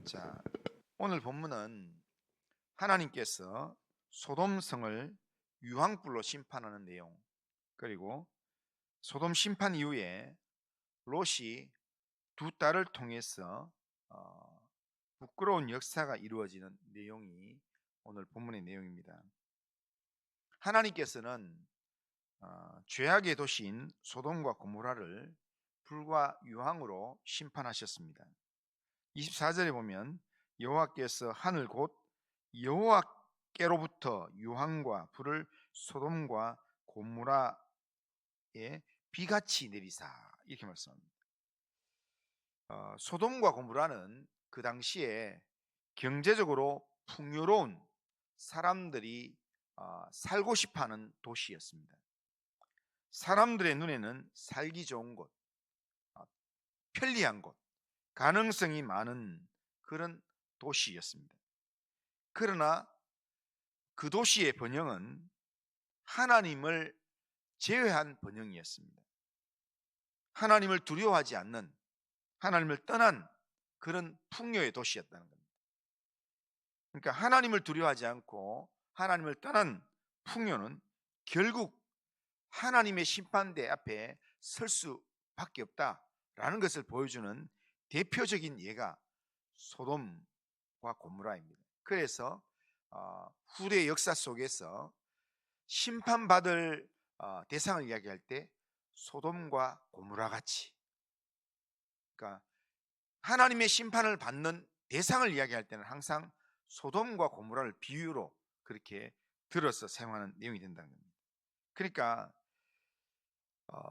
자, 오늘 본문은 하나님께서 소돔성을 유황불로 심판하는 내용, 그리고 소돔 심판 이후에 롯이 두 딸을 통해서 부끄러운 역사가 이루어지는 내용이 오늘 본문의 내용입니다. 하나님께서는 죄악의 도시인 소돔과 고모라를 불과 유황으로 심판하셨습니다. 24절에 보면 여호와께서 하늘 곧 여호와께로부터 유황과 불을 소돔과 고모라에 비같이 내리사, 이렇게 말씀합니다. 소돔과 고모라는 그 당시에 경제적으로 풍요로운 사람들이 살고 싶어하는 도시였습니다. 사람들의 눈에는 살기 좋은 곳, 편리한 곳, 가능성이 많은 그런 도시였습니다. 그러나 그 도시의 번영은 하나님을 제외한 번영이었습니다. 하나님을 두려워하지 않는, 하나님을 떠난 그런 풍요의 도시였다는 겁니다. 그러니까 하나님을 두려워하지 않고 하나님을 떠난 풍요는 결국 하나님의 심판대 앞에 설 수밖에 없다라는 것을 보여주는 대표적인 예가 소돔과 고모라입니다. 그래서 후대 역사 속에서 심판받을 대상을 이야기할 때 소돔과 고모라 같이, 그러니까 하나님의 심판을 받는 대상을 이야기할 때는 항상 소돔과 고모라를 비유로 그렇게 들어서 사용하는 내용이 된다는 겁니다. 그러니까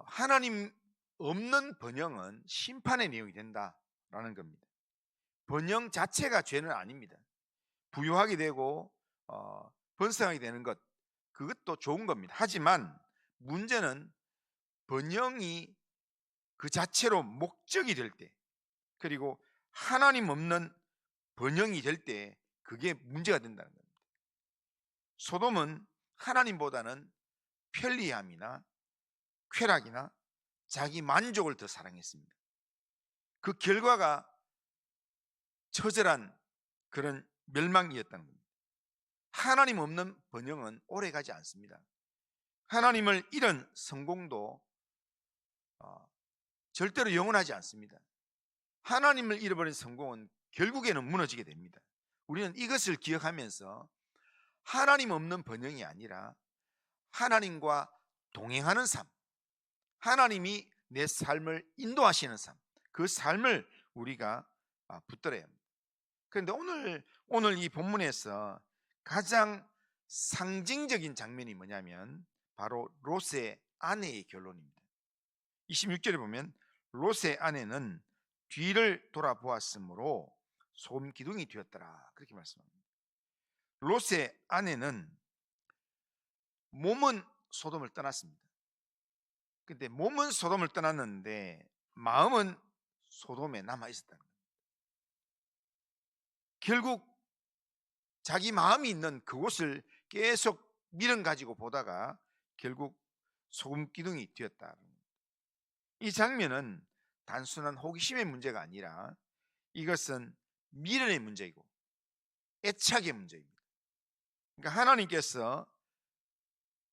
하나님 없는 번영은 심판의 내용이 된다라는 겁니다. 번영 자체가 죄는 아닙니다. 부유하게 되고 번성하게 되는 것, 그것도 좋은 겁니다. 하지만 문제는 번영이 그 자체로 목적이 될 때, 그리고 하나님 없는 번영이 될 때 그게 문제가 된다는 겁니다. 소돔은 하나님보다는 편리함이나 쾌락이나 자기 만족을 더 사랑했습니다. 그 결과가 처절한 그런 멸망이었다는 겁니다. 하나님 없는 번영은 오래가지 않습니다. 하나님을 잃은 성공도 절대로 영원하지 않습니다. 하나님을 잃어버린 성공은 결국에는 무너지게 됩니다. 우리는 이것을 기억하면서 하나님 없는 번영이 아니라 하나님과 동행하는 삶, 하나님이 내 삶을 인도하시는 삶, 그 삶을 우리가 붙들어야 합니다. 그런데 오늘 이 본문에서 가장 상징적인 장면이 뭐냐면 바로 롯의 아내의 결론입니다. 26절에 보면 롯의 아내는 뒤를 돌아보았으므로 소금 기둥이 되었더라, 그렇게 말씀합니다. 롯의 아내는 몸은 소돔을 떠났습니다. 근데 몸은 소돔을 떠났는데 마음은 소돔에 남아 있었다는 겁니다. 결국 자기 마음이 있는 그곳을 계속 미련 가지고 보다가 결국 소금 기둥이 되었다. 이 장면은 단순한 호기심의 문제가 아니라 이것은 미련의 문제이고 애착의 문제입니다. 그러니까 하나님께서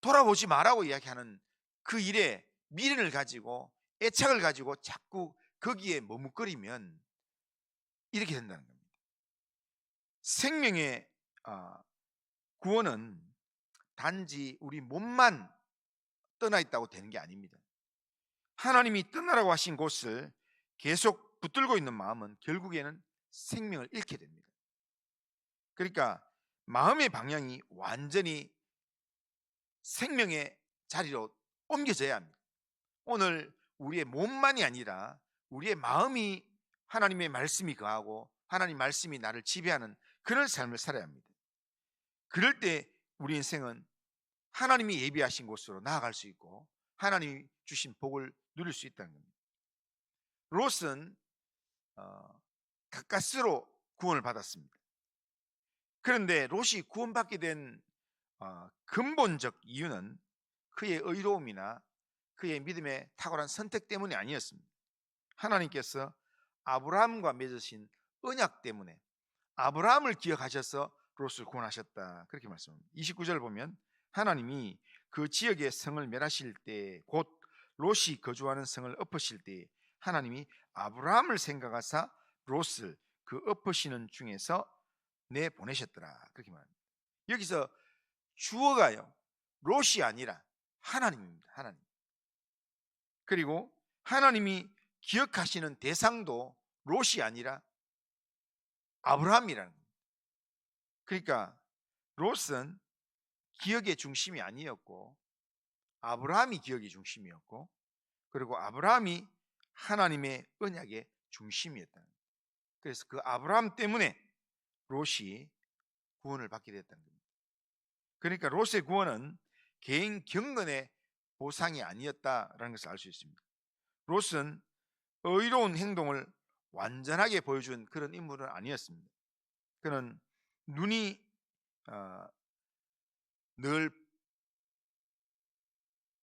돌아보지 말라고 이야기하는 그 일에 미련을 가지고 애착을 가지고 자꾸 거기에 머뭇거리면 이렇게 된다는 겁니다. 생명의 구원은 단지 우리 몸만 떠나 있다고 되는 게 아닙니다. 하나님이 떠나라고 하신 곳을 계속 붙들고 있는 마음은 결국에는 생명을 잃게 됩니다. 그러니까 마음의 방향이 완전히 생명의 자리로 옮겨져야 합니다. 오늘 우리의 몸만이 아니라 우리의 마음이 하나님의 말씀이 거하고 하나님 말씀이 나를 지배하는 그런 삶을 살아야 합니다. 그럴 때 우리 인생은 하나님이 예비하신 곳으로 나아갈 수 있고 하나님이 주신 복을 누릴 수 있다는 겁니다. 롯은 가까스로 구원을 받았습니다. 그런데 롯이 구원받게 된 근본적 이유는 그의 의로움이나 그의 믿음의 탁월한 선택 때문이 아니었습니다. 하나님께서 아브라함과 맺으신 언약 때문에, 아브라함을 기억하셔서 롯을 구원하셨다. 그렇게 말씀합니다. 29절 보면 하나님이 그 지역의 성을 멸하실 때, 곧 롯이 거주하는 성을 엎으실 때 하나님이 아브라함을 생각하사 롯을 그 엎으시는 중에서 내보내셨더라. 그렇게 말합니다. 여기서 주어가요, 롯이 아니라 하나님입니다. 하나님. 그리고 하나님이 기억하시는 대상도 롯이 아니라 아브라함이라는 겁니다. 그러니까 롯은 기억의 중심이 아니었고 아브라함이 기억의 중심이었고, 그리고 아브라함이 하나님의 언약의 중심이었다는 거예요. 그래서 그 아브라함 때문에 롯이 구원을 받게 됐다는 겁니다. 그러니까 롯의 구원은 개인 경건의 보상이 아니었다라는 것을 알 수 있습니다. 롯은 의로운 행동을 완전하게 보여준 그런 인물은 아니었습니다. 그는 눈이 늘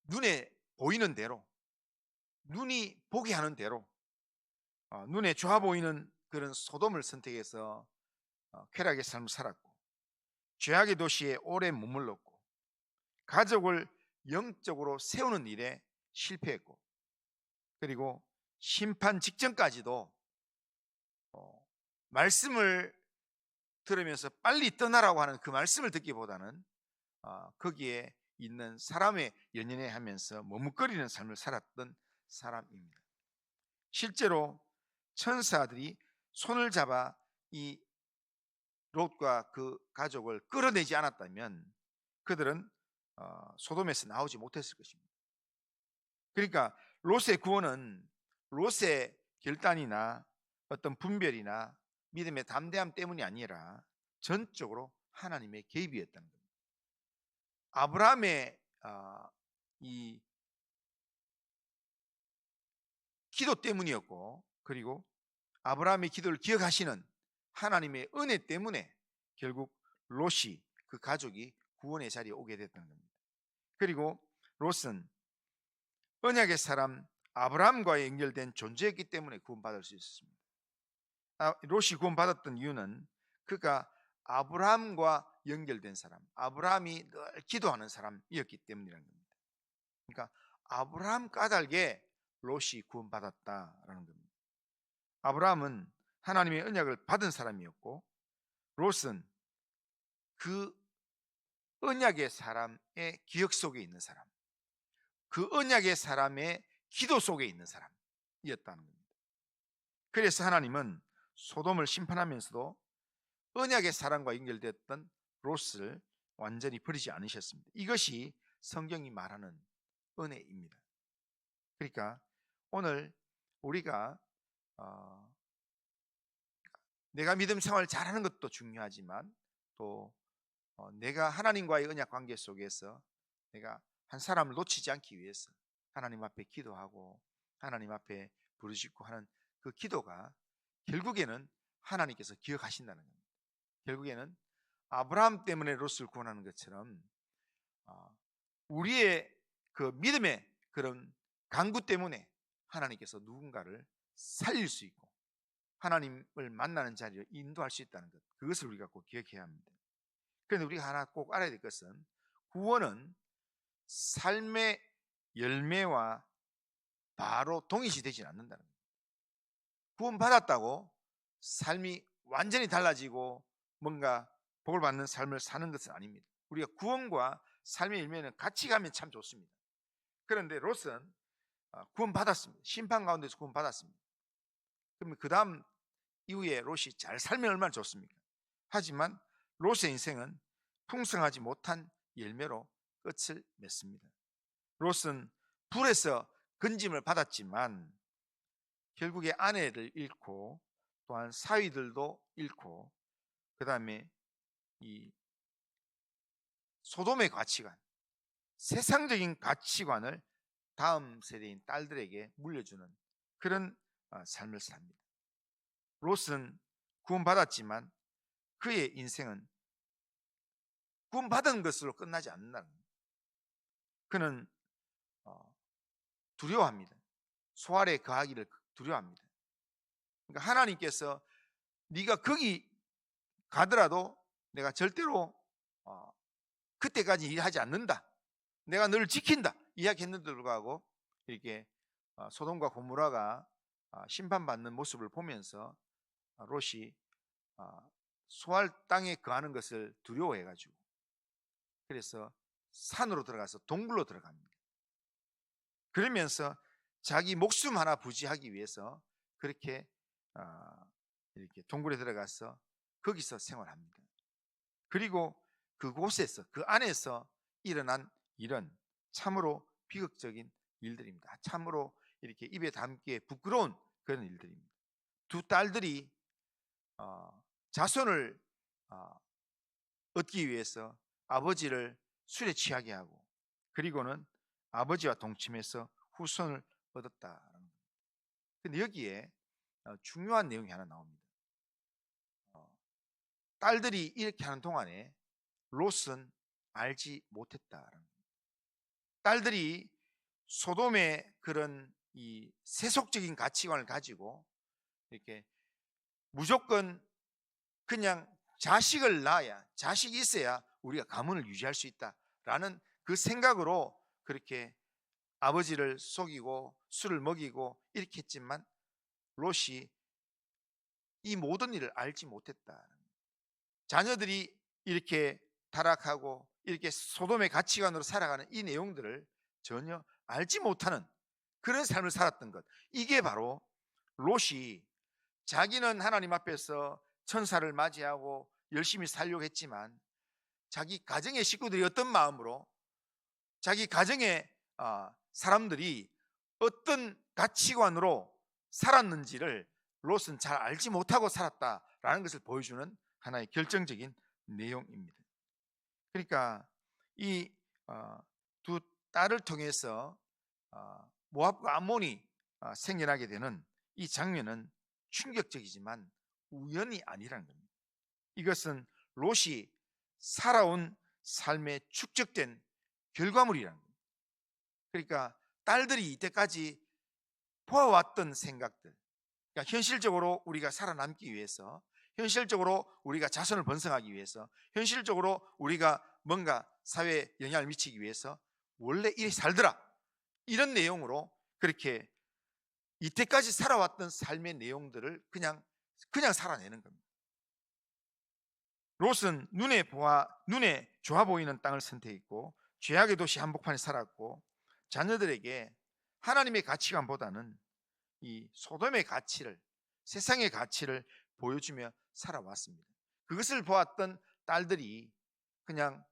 눈에 보이는 대로, 눈이 보게 하는 대로, 눈에 좋아 보이는 그런 소돔을 선택해서 쾌락의 삶을 살았고, 죄악의 도시에 오래 머물렀고, 가족을 영적으로 세우는 일에 실패했고, 그리고 심판 직전까지도 말씀을 들으면서 빨리 떠나라고 하는 그 말씀을 듣기보다는 거기에 있는 사람의 연연해 하면서 머뭇거리는 삶을 살았던 사람입니다. 실제로 천사들이 손을 잡아 이 롯과 그 가족을 끌어내지 않았다면 그들은 소돔에서 나오지 못했을 것입니다. 그러니까 롯의 구원은 롯의 결단이나 어떤 분별이나 믿음의 담대함 때문이 아니라 전적으로 하나님의 개입이었다는 겁니다. 아브라함의 이 기도 때문이었고, 그리고 아브라함의 기도를 기억하시는 하나님의 은혜 때문에 결국 롯이, 그 가족이 구원의 자리에 오게 됐다는 겁니다. 그리고 롯은 언약의 사람 아브라함과 연결된 존재였기 때문에 구원받을 수 있었습니다. 롯이 구원받았던 이유는 그가 아브라함과 연결된 사람, 아브라함이 늘 기도하는 사람이었기 때문이라는 겁니다. 그러니까 아브라함 까닭에 롯이 구원받았다라는 겁니다. 아브라함은 하나님의 언약을 받은 사람이었고, 롯은 그 언약의 사람의 기억 속에 있는 사람, 그 언약의 사람의 기도 속에 있는 사람이었다는 겁니다. 그래서 하나님은 소돔을 심판하면서도 언약의 사람과 연결됐던 롯을 완전히 버리지 않으셨습니다. 이것이 성경이 말하는 은혜입니다. 그러니까 오늘 우리가 내가 믿음 생활을 잘하는 것도 중요하지만 또 내가 하나님과의 언약 관계 속에서 내가 한 사람을 놓치지 않기 위해서 하나님 앞에 기도하고 하나님 앞에 부르짖고 하는 그 기도가 결국에는 하나님께서 기억하신다는 겁니다. 결국에는 아브라함 때문에 롯을 구원하는 것처럼 우리의 그 믿음의 그런 강구 때문에 하나님께서 누군가를 살릴 수 있고 하나님을 만나는 자리를 인도할 수 있다는 것, 그것을 우리가 꼭 기억해야 합니다. 그런데 우리가 하나 꼭 알아야 될 것은 구원은 삶의 열매와 바로 동일시되지 않는다는 겁니다. 구원받았다고 삶이 완전히 달라지고 뭔가 복을 받는 삶을 사는 것은 아닙니다. 우리가 구원과 삶의 열매는 같이 가면 참 좋습니다. 그런데 롯은 구원받았습니다. 심판 가운데서 구원받았습니다. 그러면 그 다음 이후에 롯이 잘 살면 얼마나 좋습니까? 하지만 롯의 인생은 풍성하지 못한 열매로 끝을 맺습니다. 롯은 불에서 건짐을 받았지만 결국에 아내를 잃고 또한 사위들도 잃고 그 다음에 이 소돔의 가치관, 세상적인 가치관을 다음 세대인 딸들에게 물려주는 그런 삶을 삽니다. 롯은 구원받았지만 그의 인생은 구원받은 것으로 끝나지 않는다는 겁니다. 그는 두려워합니다. 소알에 거하기를 두려워합니다. 그러니까 하나님께서 네가 거기 가더라도 내가 절대로 그때까지 일하지 않는다, 내가 너를 지킨다 이야기했는데도 불구하고 이렇게 소돔과 고모라가 심판받는 모습을 보면서 롯이 소알 땅에 거하는 것을 두려워해가지고 그래서 산으로 들어가서 동굴로 들어갑니다. 그러면서 자기 목숨 하나 부지하기 위해서 그렇게 이렇게 동굴에 들어가서 거기서 생활합니다. 그리고 그곳에서 그 안에서 일어난 일은 참으로 비극적인 일들입니다. 참으로 이렇게 입에 담기에 부끄러운 그런 일들입니다. 두 딸들이 자손을 얻기 위해서 아버지를 술에 취하게 하고 그리고는 아버지와 동침해서 후손을 얻었다. 근데 여기에 중요한 내용이 하나 나옵니다. 딸들이 이렇게 하는 동안에 롯은 알지 못했다. 딸들이 소돔의 그런 이 세속적인 가치관을 가지고 이렇게 무조건 그냥 자식을 낳아야, 자식이 있어야 우리가 가문을 유지할 수 있다라는 그 생각으로 그렇게 아버지를 속이고 술을 먹이고 이렇게 했지만 롯이 이 모든 일을 알지 못했다. 자녀들이 이렇게 타락하고 이렇게 소돔의 가치관으로 살아가는 이 내용들을 전혀 알지 못하는 그런 삶을 살았던 것, 이게 바로 롯이 자기는 하나님 앞에서 천사를 맞이하고 열심히 살려고 했지만 자기 가정의 식구들이 어떤 마음으로 자기 가정의 사람들이 어떤 가치관으로 살았는지를 롯은 잘 알지 못하고 살았다라는 것을 보여주는 하나의 결정적인 내용입니다. 그러니까 이 두 딸을 통해서 모압과 암몬이 생겨나게 되는 이 장면은 충격적이지만 우연이 아니라는 겁니다. 이것은 롯이 살아온 삶에 축적된 결과물이라는 겁니다. 그러니까 딸들이 이때까지 보아왔던 생각들, 그러니까 현실적으로 우리가 살아남기 위해서, 현실적으로 우리가 자손을 번성하기 위해서, 현실적으로 우리가 뭔가 사회에 영향을 미치기 위해서 원래 이렇게 살더라, 이런 내용으로 그렇게 이때까지 살아왔던 삶의 내용들을 그냥 살아내는 겁니다. 롯은 눈에 좋아 보이는 땅을 선택했고 죄악의 도시 한복판에 살았고 자녀들에게 하나님의 가치관보다는 이 소돔의 가치를, 세상의 가치를 보여주며 살아왔습니다. 그것을 보았던 딸들이 그냥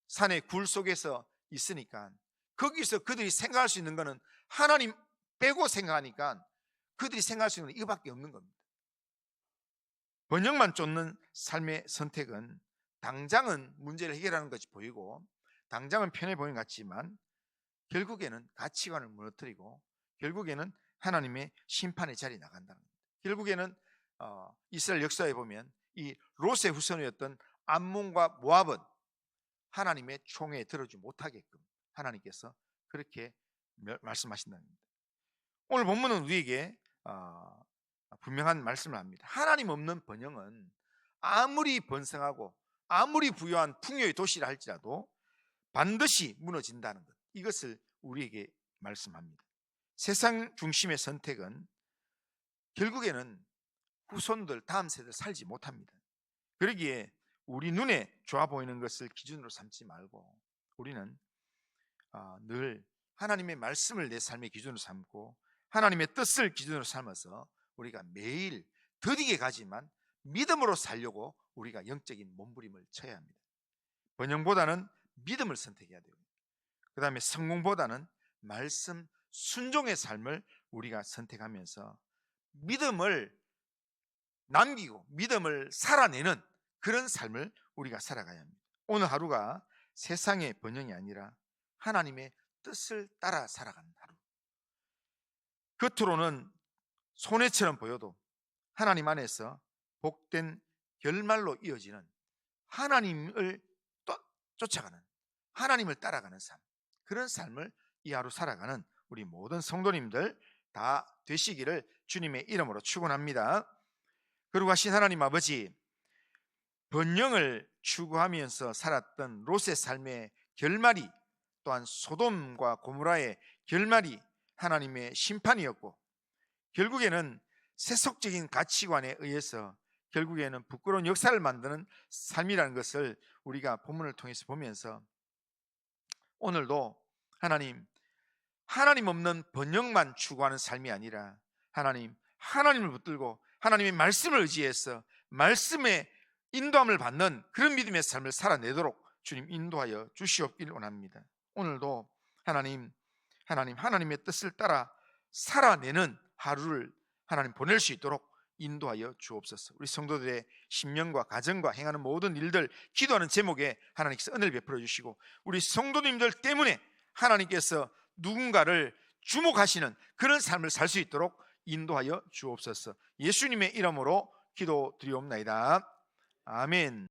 산의 굴 속에서 있으니까 거기서 그들이 생각할 수 있는 것은 하나님 빼고 생각하니까 그들이 생각할 수 있는 건 이거밖에 없는 겁니다. 번영만 쫓는 삶의 선택은 당장은 문제를 해결하는 것이 보이고 당장은 편해 보이는 것 같지만 결국에는 가치관을 무너뜨리고 결국에는 하나님의 심판의 자리에 나간다는 겁니다. 결국에는 이스라엘 역사에 보면 이 롯의 후손이었던 암몬과 모압은 하나님의 총에 들어주지 못하게끔 하나님께서 그렇게 말씀하신다는 겁니다. 오늘 본문은 우리에게 분명한 말씀을 합니다. 하나님 없는 번영은 아무리 번성하고 아무리 부유한 풍요의 도시라 할지라도 반드시 무너진다는 것, 이것을 우리에게 말씀합니다. 세상 중심의 선택은 결국에는 후손들, 다음 세대를 살지 못합니다. 그러기에 우리 눈에 좋아 보이는 것을 기준으로 삼지 말고 우리는 늘 하나님의 말씀을 내 삶의 기준으로 삼고 하나님의 뜻을 기준으로 삼아서 우리가 매일 더디게 가지만 믿음으로 살려고 우리가 영적인 몸부림을 쳐야 합니다. 번영보다는 믿음을 선택해야 돼요. 그 다음에 성공보다는 말씀 순종의 삶을 우리가 선택하면서 믿음을 남기고 믿음을 살아내는 그런 삶을 우리가 살아가야 합니다. 오늘 하루가 세상의 번영이 아니라 하나님의 뜻을 따라 살아가는 하루. 겉으로는 손해처럼 보여도 하나님 안에서 복된 결말로 이어지는 하나님을 쫓아가는, 하나님을 따라가는 삶, 그런 삶을 이 하루 살아가는 우리 모든 성도님들 다 되시기를 주님의 이름으로 축원합니다. 그러고 하신 하나님 아버지, 번영을 추구하면서 살았던 롯의 삶의 결말이, 또한 소돔과 고모라의 결말이 하나님의 심판이었고, 결국에는 세속적인 가치관에 의해서 결국에는 부끄러운 역사를 만드는 삶이라는 것을 우리가 본문을 통해서 보면서, 오늘도 하나님 없는 번영만 추구하는 삶이 아니라 하나님을 붙들고 하나님의 말씀을 의지해서 말씀의 인도함을 받는 그런 믿음의 삶을 살아내도록 주님 인도하여 주시옵길 원합니다. 오늘도 하나님의 뜻을 따라 살아내는 하루를 하나님 보낼 수 있도록 인도하여 주옵소서. 우리 성도들의 심령과 가정과 행하는 모든 일들, 기도하는 제목에 하나님께서 은혜를 베풀어 주시고, 우리 성도님들 때문에 하나님께서 누군가를 주목하시는 그런 삶을 살 수 있도록 인도하여 주옵소서. 예수님의 이름으로 기도드리옵나이다. 아멘.